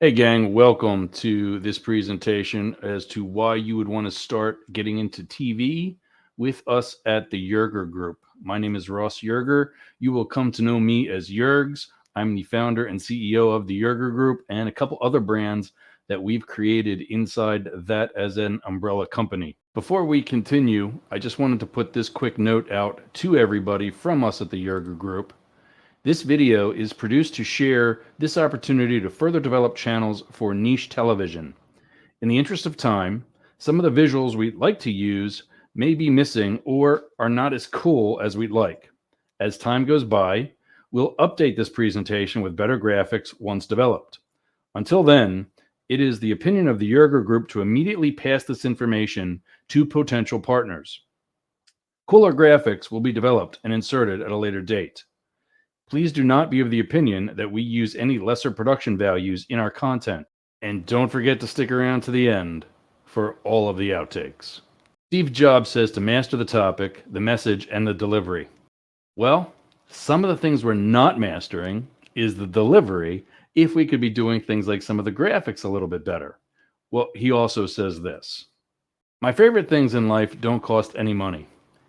Hey, gang, welcome to this presentation as to why you would want to start getting into TV with us at the Yerger Group. My name is Ross Yerger. You will come to know me as Yergs. I'm the founder and CEO of the Yerger Group and a couple other brands that we've created inside that as an umbrella company. Before we continue, I just wanted to put this quick note out to everybody from us at the Yerger Group. This video is produced to share this opportunity to further develop channels for niche television. In the interest of time, some of the visuals we'd like to use may be missing or are not as cool as we'd like. As time goes by, we'll update this presentation with better graphics once developed. Until then, it is the opinion of the Yerger Group to immediately pass this information to potential partners. Cooler graphics will be developed and inserted at a later date. Please do not be of the opinion that we use any lesser production values in our content. And don't forget to stick around to the end for all of the outtakes. Steve Jobs says to master the topic, the message, and the delivery. Well, some of the things we're not mastering is the delivery if we could be doing things like some of the graphics a little bit better. Well, he also says this. My favorite things in life don't cost any money.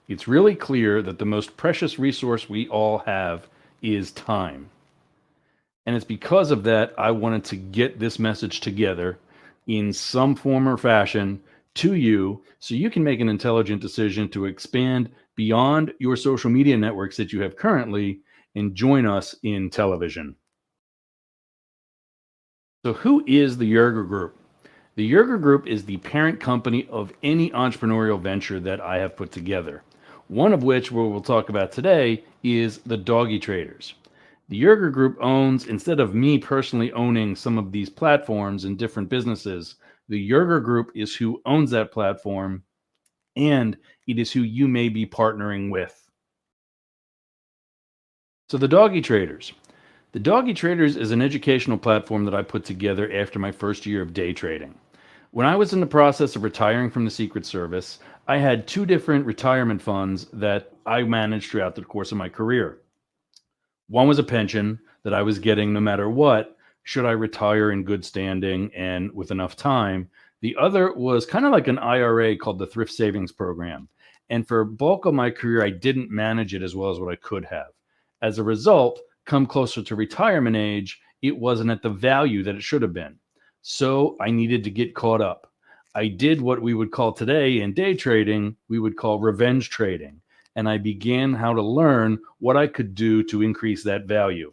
It's really clear that the most precious resource we all have is time. And it's because of that I wanted to get this message together in some form or fashion to you so you can make an intelligent decision to expand beyond your social media networks that you have currently and join us in television. So who is the Yerger Group? The Yerger Group is the parent company of any entrepreneurial venture that I have put together. One of which we'll talk about today is the Doggy Traders. The Yerger Group owns, instead of me personally owning some of these platforms and different businesses, the Yerger Group is who owns that platform, and it is who you may be partnering with. So the Doggy Traders. The Doggy Traders is an educational platform that I put together after my first year of day trading. When I was in the process of retiring from the Secret Service, I had two different retirement funds that I managed throughout the course of my career. One was a pension that I was getting no matter what, should I retire in good standing and with enough time. The other was kind of like an IRA called the Thrift Savings Program. And for bulk of my career, I didn't manage it as well as what I could have. As a result, come closer to retirement age, it wasn't at the value that it should have been. So I needed to get caught up. I did what we would call today in day trading, we would call revenge trading. And I began how to learn what I could do to increase that value.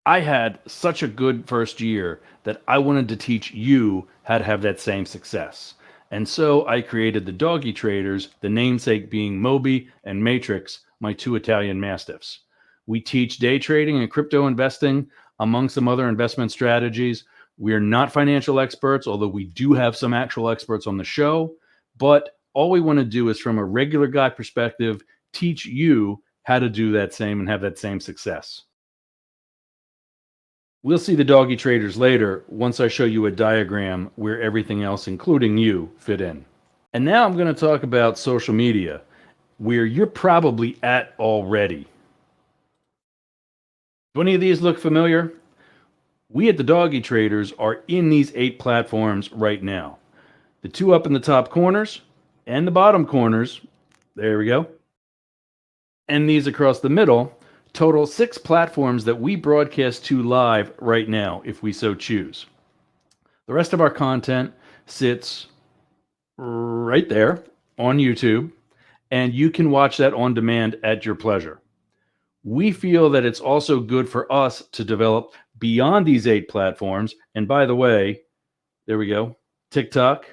I had such a good first year that I wanted to teach you how to have that same success. And so I created the Doggy Traders, the namesake being Moby and Matrix, my two Italian mastiffs. We teach day trading and crypto investing, among some other investment strategies. We are not financial experts, although we do have some actual experts on the show. But all we want to do is, from a regular guy perspective, teach you how to do that same and have that same success. We'll see the Doggy Traders later once I show you a diagram where everything else, including you, fit in. And now I'm going to talk about social media, where you're probably at already. Do any of these look familiar? We at the Doggy Traders are in these 8 platforms right now. The 2 up in the top corners and the bottom corners, there we go. And these across the middle, total 6 platforms that we broadcast to live right now, if we so choose. The rest of our content sits right there on YouTube, and you can watch that on demand at your pleasure. We feel that it's also good for us to develop beyond these 8 platforms. And by the way, there we go. TikTok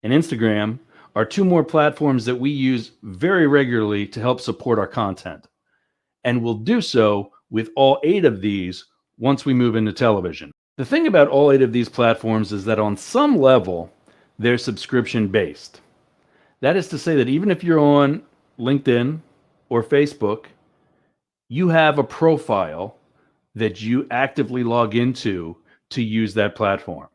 and Instagram are 2 more platforms that we use very regularly to help support our content. And we'll do so with all 8 of these once we move into television. The thing about all 8 of these platforms is that on some level, they're subscription based. That is to say that even if you're on LinkedIn or Facebook, you have a profile that you actively log into to use that platform.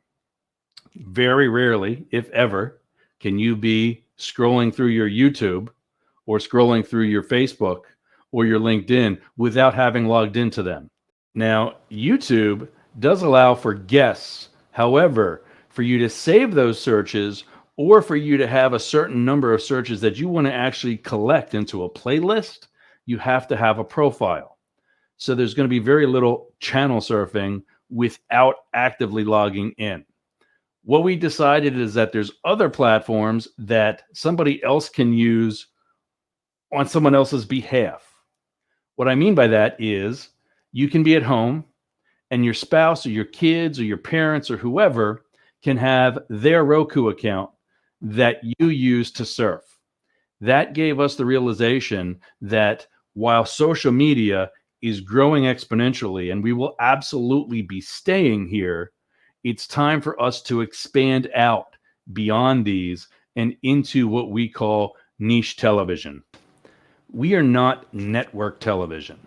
Very rarely, if ever, can you be scrolling through your YouTube or scrolling through your Facebook or your LinkedIn without having logged into them. Now, YouTube does allow for guests. However, for you to save those searches or for you to have a certain number of searches that you want to actually collect into a playlist, you have to have a profile. So there's going to be very little channel surfing without actively logging in. What we decided is that there's other platforms that somebody else can use on someone else's behalf. What I mean by that is you can be at home and your spouse or your kids or your parents or whoever can have their Roku account that you use to surf. That gave us the realization that while social media is growing exponentially and we will absolutely be staying here, it's time for us to expand out beyond these and into what we call niche television. We are not network television.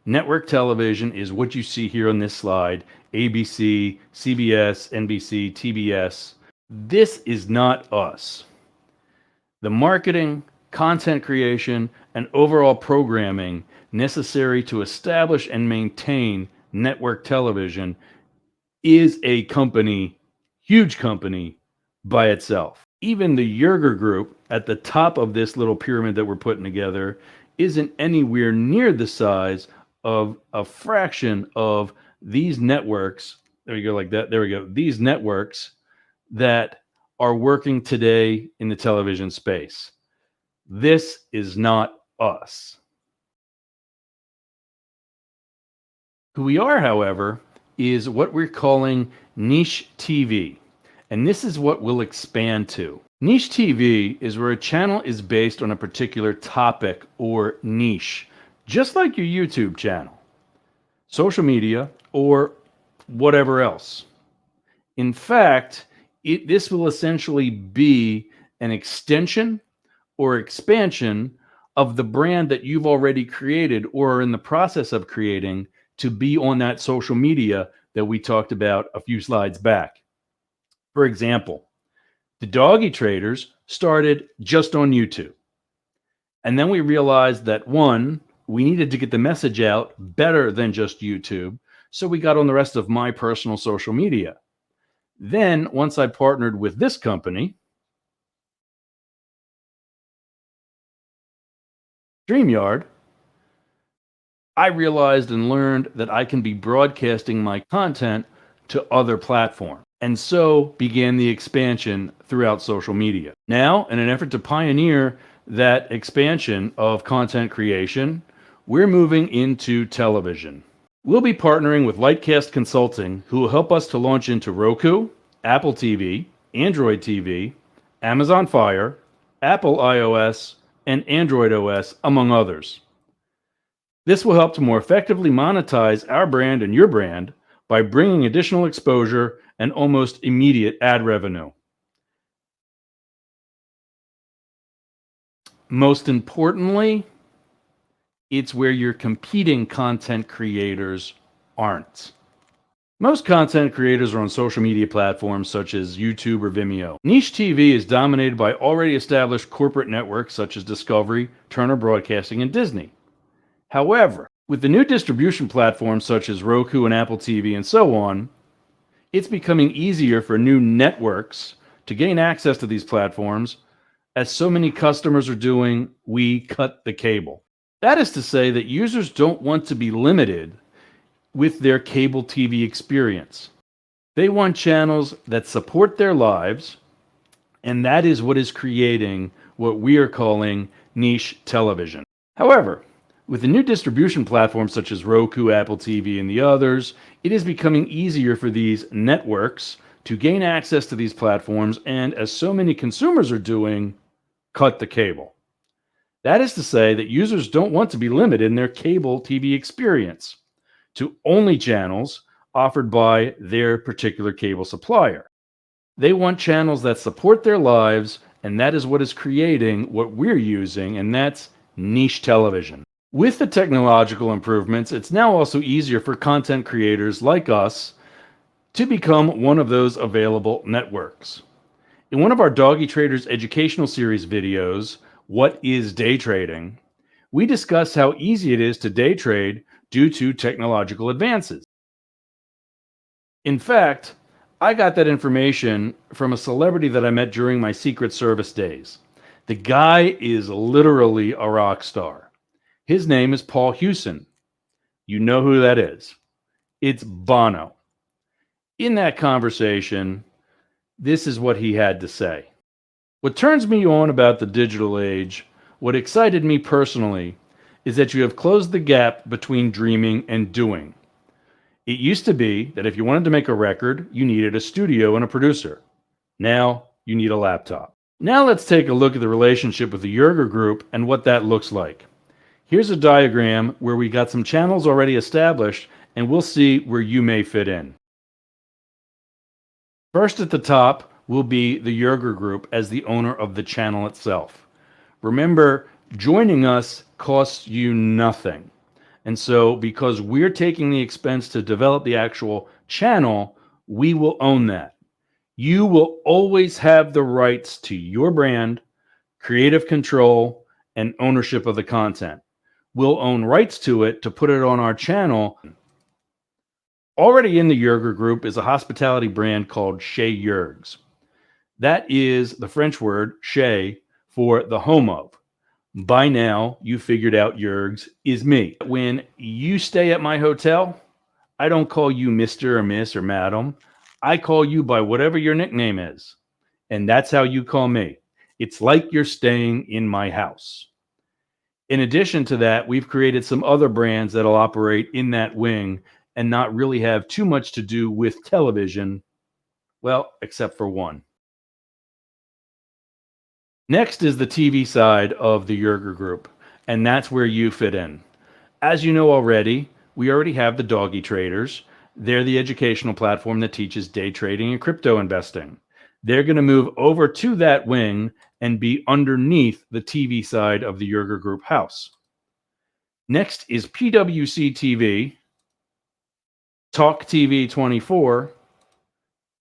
Network television is what you see here on this slide: ABC, CBS, NBC, TBS. This is not us. The marketing, content creation, and overall programming necessary to establish and maintain network television is a company, huge company by itself. Even the Yerger Group at the top of this little pyramid that we're putting together isn't anywhere near the size of a fraction of these networks. There you go, like that. There we go. These networks that are working today in the television space. This is not us. Who we are, however, is what we're calling niche TV. And this is what we'll expand to. Niche TV is where a channel is based on a particular topic or niche, just like your YouTube channel, social media, or whatever else. In fact, this will essentially be an extension or expansion of the brand that you've already created or are in the process of creating to be on that social media that we talked about a few slides back. For example, the doggy traders started just on YouTube. And then we realized that one, we needed to get the message out better than just YouTube. So we got on the rest of my personal social media. Then once I partnered with this company, StreamYard, I realized and learned that I can be broadcasting my content to other platforms. And so began the expansion throughout social media. Now, in an effort to pioneer that expansion of content creation, we're moving into television. We'll be partnering with Lightcast Consulting, who will help us to launch into Roku, Apple TV, Android TV, Amazon Fire, Apple iOS, and Android OS, among others. This will help to more effectively monetize our brand and your brand by bringing additional exposure and almost immediate ad revenue. Most importantly, it's where your competing content creators aren't. Most content creators are on social media platforms such as YouTube or Vimeo. Niche TV is dominated by already established corporate networks such as Discovery, Turner Broadcasting, and Disney. However, with the new distribution platforms such as Roku and Apple TV and so on, it's becoming easier for new networks to gain access to these platforms. As so many customers are doing, we cut the cable. That is to say that users don't want to be limited with their cable TV experience. They want channels that support their lives, and that is what is creating what we are calling niche television. However, with the new distribution platforms such as Roku, Apple TV, and the others, it is becoming easier for these networks to gain access to these platforms, and as so many consumers are doing, cut the cable. That is to say that users don't want to be limited in their cable TV experience to only channels offered by their particular cable supplier. They want channels that support their lives, and that is what is creating what we're using, and that's niche television. With the technological improvements, it's now also easier for content creators like us to become one of those available networks. In one of our Doggy Traders educational series videos, What is Day Trading?, we discuss how easy it is to day trade due to technological advances. In fact, I got that information from a celebrity that I met during my Secret Service days. The guy is literally a rock star. His name is Paul Hewson. You know who that is. It's Bono. In that conversation, this is what he had to say. What turns me on about the digital age, what excited me personally, is that you have closed the gap between dreaming and doing. It used to be that if you wanted to make a record, you needed a studio and a producer. Now you need a laptop. Now let's take a look at the relationship with the Yerger Group and what that looks like. Here's a diagram where we got some channels already established, and we'll see where you may fit in. First at the top will be the Yerger Group as the owner of the channel itself. Remember, joining us costs you nothing. And so because we're taking the expense to develop the actual channel, we will own that. You will always have the rights to your brand, creative control, and ownership of the content. We'll own rights to it to put it on our channel. Already in the Yerger Group is a hospitality brand called Chez Yergs. That is the French word chez for the home of. By now, you figured out Yergs is me. When you stay at my hotel, I don't call you Mr. or Miss or Madam. I call you by whatever your nickname is. And that's how you call me. It's like you're staying in my house. In addition to that, we've created some other brands that'll operate in that wing and not really have too much to do with television, well, except for one. Next is the TV side of the Yerger Group, and that's where you fit in. As you know already, we already have the Doggy Traders. They're the educational platform that teaches day trading and crypto investing. They're going to move over to that wing and be underneath the TV side of the Yerger Group house. Next is PWC TV, Talk TV 24,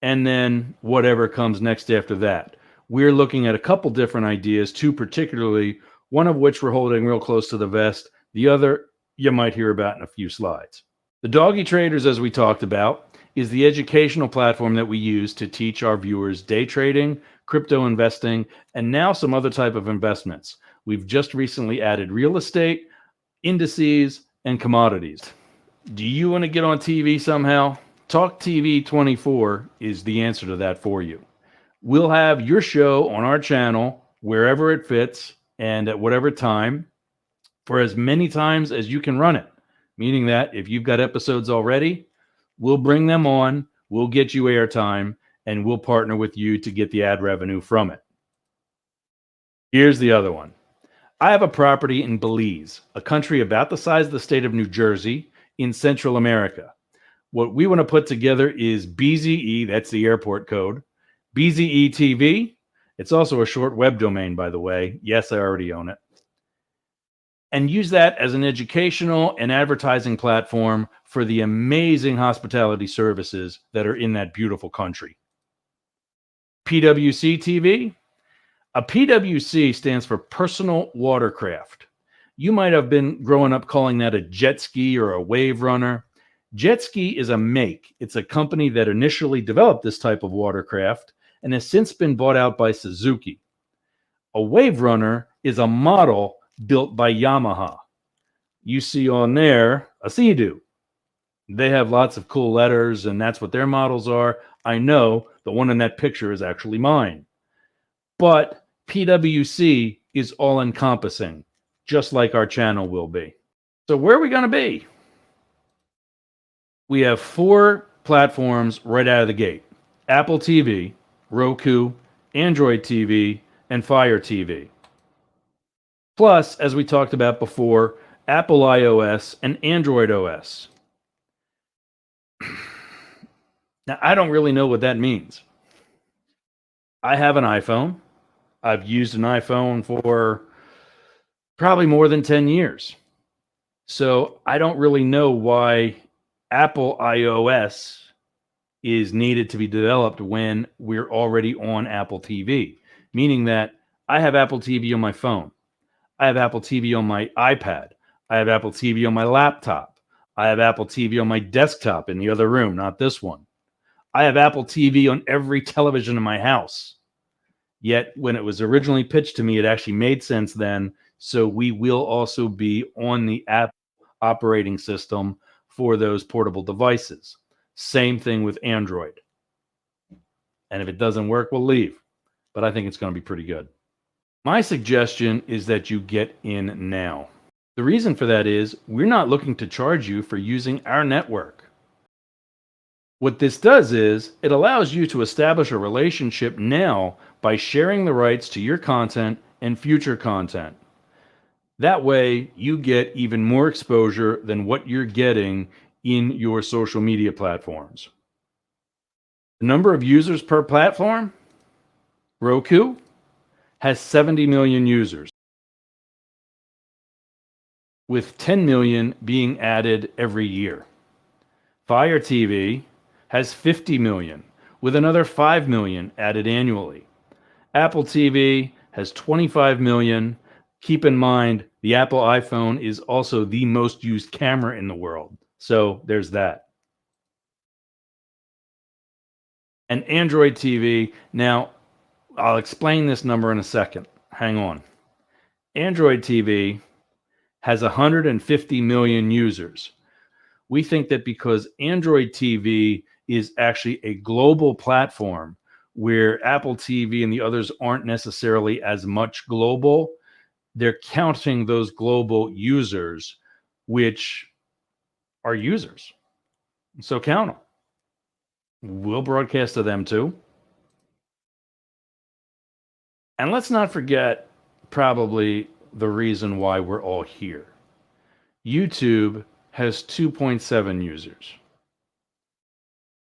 and then whatever comes next after that. We're looking at a couple different ideas, two particularly, one of which we're holding real close to the vest. The other you might hear about in a few slides. The Doggy Traders, as we talked about, is the educational platform that we use to teach our viewers day trading, crypto investing, and now some other type of investments. We've just recently added real estate, indices, and commodities. Do you want to get on TV somehow? Talk TV 24 is the answer to that for you. We'll have your show on our channel wherever it fits and at whatever time for as many times as you can run it. Meaning that if you've got episodes already, we'll bring them on, we'll get you airtime, and we'll partner with you to get the ad revenue from it. Here's the other one. I have a property in Belize, a country about the size of the state of New Jersey in Central America. What we want to put together is BZE, that's the airport code, BZE TV. It's also a short web domain, by the way. Yes, I already own it. And use that as an educational and advertising platform for the amazing hospitality services that are in that beautiful country. PWC TV. A PWC stands for personal watercraft. You might have been growing up calling that a jet ski or a wave runner. Jet ski is a make. It's a company that initially developed this type of watercraft and has since been bought out by Suzuki. A wave runner is a model built by Yamaha. You see on there a Sea-Doo. They have lots of cool letters, and that's what their models are. I know the one in that picture is actually mine. But PWC is all-encompassing, just like our channel will be. So where are we going to be? We have 4 platforms right out of the gate. Apple TV, Roku, Android TV, and Fire TV. Plus, as we talked about before, Apple iOS and Android OS. Now, I don't really know what that means. I have an iPhone. I've used an iPhone for probably more than 10 years. So I don't really know why Apple iOS is needed to be developed when we're already on Apple TV. Meaning that I have Apple TV on my phone. I have Apple TV on my iPad. I have Apple TV on my laptop. I have Apple TV on my desktop in the other room, not this one. I have Apple TV on every television in my house. Yet when it was originally pitched to me, it actually made sense then. So we will also be on the Apple operating system for those portable devices. Same thing with Android. And if it doesn't work, we'll leave. But I think it's going to be pretty good. My suggestion is that you get in now. The reason for that is we're not looking to charge you for using our network. What this does is it allows you to establish a relationship now by sharing the rights to your content and future content. That way, you get even more exposure than what you're getting in your social media platforms. The number of users per platform, Roku has 70 million users, with 10 million being added every year. Fire TV has 50 million, with another 5 million added annually. Apple TV has 25 million. Keep in mind, the Apple iPhone is also the most used camera in the world. So there's that. And Android TV, now I'll explain this number in a second. Hang on. Android TV has 150 million users. We think that because Android TV is actually a global platform where Apple TV and the others aren't necessarily as much global, they're counting those global users, which are users. So count them. We'll broadcast to them too. And let's not forget probably the reason why we're all here. YouTube has 2.7 users.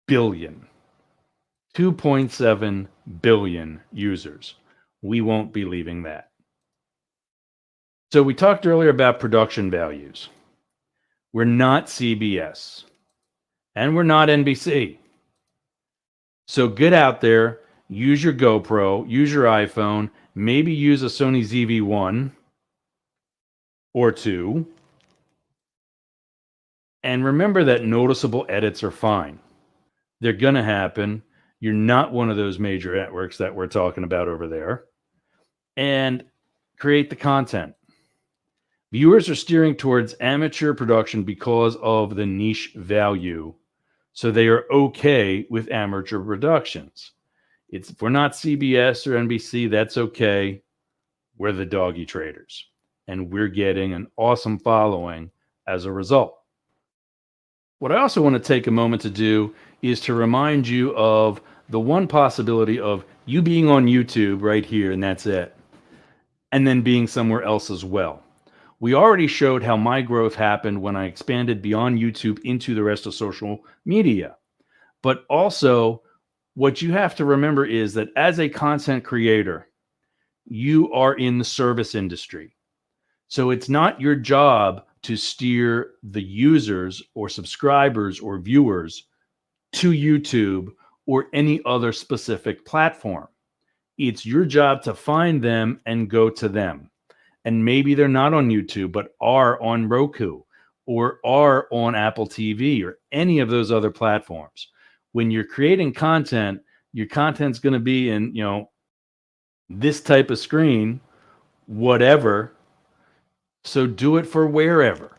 Billion. 2.7 billion users. We won't be leaving that. So we talked earlier about production values. We're not CBS. And we're not NBC. So get out there, use your GoPro, use your iPhone, maybe use a Sony ZV-1 or 2. And remember that noticeable edits are fine. They're going to happen. You're not one of those major networks that we're talking about over there. And create the content. Viewers are steering towards amateur production because of the niche value. So they are okay with amateur productions. If we're not CBS or NBC, that's okay. We're the doggy traders. And we're getting an awesome following as a result. What I also want to take a moment to do is to remind you of the one possibility of you being on YouTube right here, and that's it, and then being somewhere else as well. We already showed how my growth happened when I expanded beyond YouTube into the rest of social media. But also, what you have to remember is that as a content creator, you are in the service industry. So it's not your job to steer the users or subscribers or viewers to YouTube or any other specific platform. It's your job to find them and go to them. And maybe they're not on YouTube, but are on Roku or are on Apple TV or any of those other platforms. When you're creating content, your content's going to be in, this type of screen, whatever. So do it for wherever.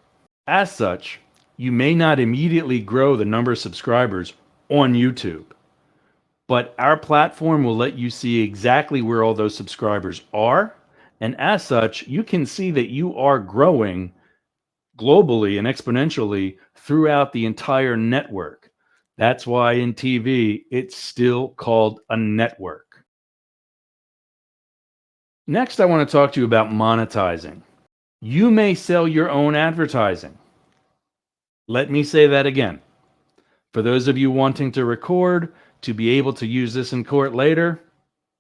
As such, you may not immediately grow the number of subscribers on YouTube, but our platform will let you see exactly where all those subscribers are. And as such, you can see that you are growing globally and exponentially throughout the entire network. That's why in TV, it's still called a network. Next, I want to talk to you about monetizing. You may sell your own advertising. Let me say that again. For those of you wanting to record to be able to use this in court later,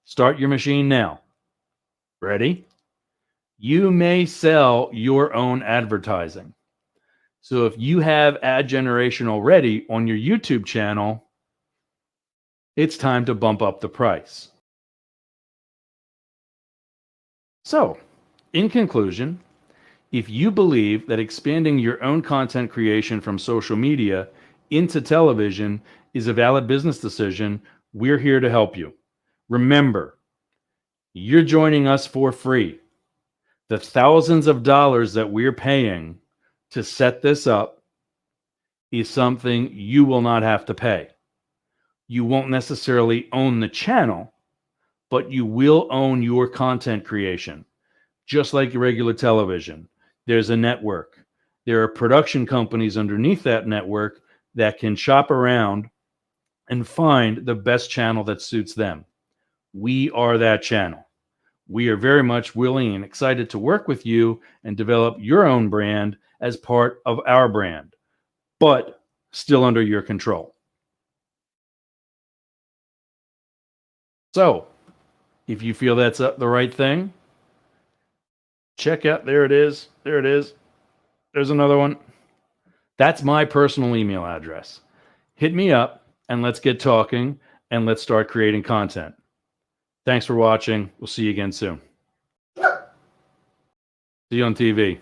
start your machine now. Ready? You may sell your own advertising. So if you have ad generation already on your YouTube channel, it's time to bump up the price. So, in conclusion, if you believe that expanding your own content creation from social media into television is a valid business decision, we're here to help you. Remember, you're joining us for free. The thousands of dollars that we're paying to set this up is something you will not have to pay. You won't necessarily own the channel, but you will own your content creation. Just like regular television, there's a network. There are production companies underneath that network that can shop around and find the best channel that suits them. We are that channel. We are very much willing and excited to work with you and develop your own brand as part of our brand, but still under your control. So, if you feel that's the right thing, check out. There it is. There it is. There's another one. That's my personal email address. Hit me up and let's get talking and let's start creating content. Thanks for watching. We'll see you again soon. See you on TV.